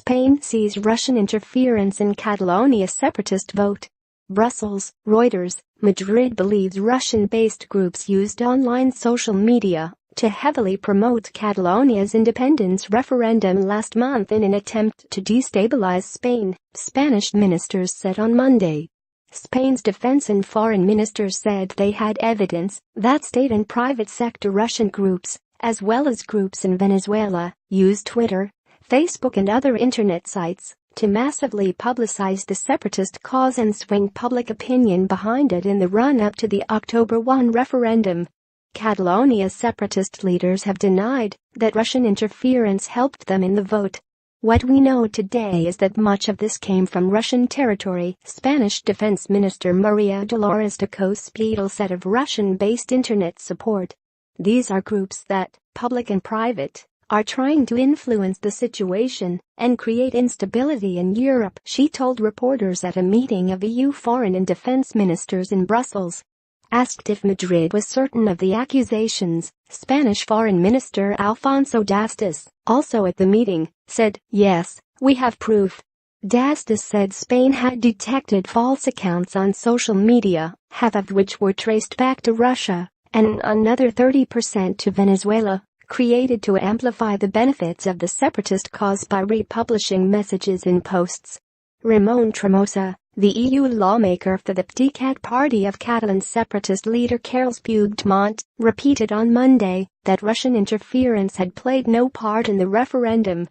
Spain sees Russian interference in Catalonia separatist vote. Brussels, Reuters, Madrid believes Russian-based groups used online social media to heavily promote Catalonia's independence referendum last month in an attempt to destabilize Spain, Spanish ministers said on Monday. Spain's defense and foreign ministers said they had evidence that state and private sector Russian groups, as well as groups in Venezuela, used Twitter, Facebook and other internet sites to massively publicize the separatist cause and swing public opinion behind it in the run-up to the October 1 referendum. Catalonia's separatist leaders have denied that Russian interference helped them in the vote. What we know today is that much of this came from Russian territory, Spanish Defense Minister Maria Dolores de Cospedal said of Russian-based internet support. These are groups that, public and private, are trying to influence the situation and create instability in Europe, she told reporters at a meeting of EU foreign and defense ministers in Brussels. Asked if Madrid was certain of the accusations, Spanish Foreign Minister Alfonso Dastis, also at the meeting, said, "Yes, we have proof." Dastis said Spain had detected false accounts on social media, half of which were traced back to Russia, and another 30% to Venezuela, created to amplify the benefits of the separatist cause by republishing messages in posts. Ramon Tremosa, the EU lawmaker for the PDeCAT party of Catalan separatist leader Carles Puigdemont, repeated on Monday that Russian interference had played no part in the referendum.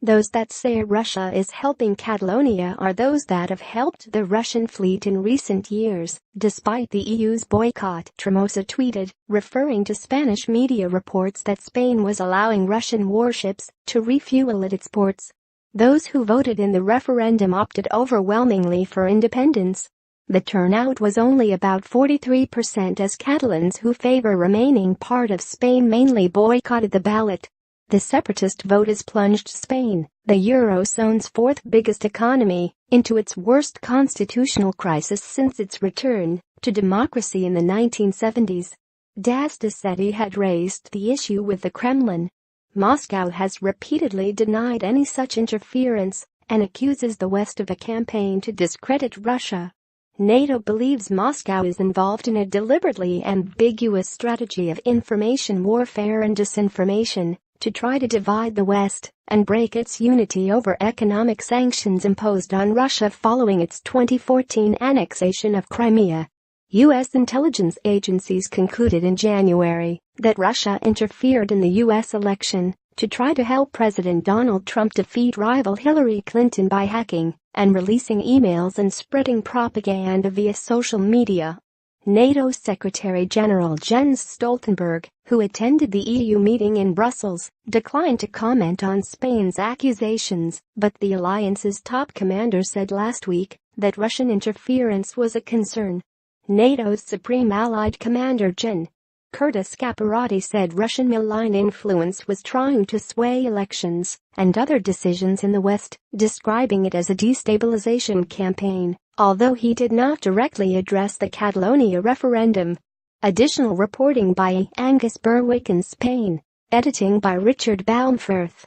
Those that say Russia is helping Catalonia are those that have helped the Russian fleet in recent years, despite the EU's boycott, Tremosa tweeted, referring to Spanish media reports that Spain was allowing Russian warships to refuel at its ports. Those who voted in the referendum opted overwhelmingly for independence. The turnout was only about 43% as Catalans who favor remaining part of Spain mainly boycotted the ballot. The separatist vote has plunged Spain, the Eurozone's fourth biggest economy, into its worst constitutional crisis since its return to democracy in the 1970s. Dastis said he had raised the issue with the Kremlin. Moscow has repeatedly denied any such interference and accuses the West of a campaign to discredit Russia. NATO believes Moscow is involved in a deliberately ambiguous strategy of information warfare and disinformation to try to divide the West and break its unity over economic sanctions imposed on Russia following its 2014 annexation of Crimea. U.S. intelligence agencies concluded in January that Russia interfered in the U.S. election to try to help President Donald Trump defeat rival Hillary Clinton by hacking and releasing emails and spreading propaganda via social media. NATO Secretary-General Jens Stoltenberg, who attended the EU meeting in Brussels, declined to comment on Spain's accusations, but the alliance's top commander said last week that Russian interference was a concern. NATO's Supreme Allied Commander Gen. Curtis Caparati said Russian malign influence was trying to sway elections and other decisions in the West, describing it as a destabilization campaign, although he did not directly address the Catalonia referendum. Additional reporting by Angus Berwick in Spain. Editing by Richard Baumfirth.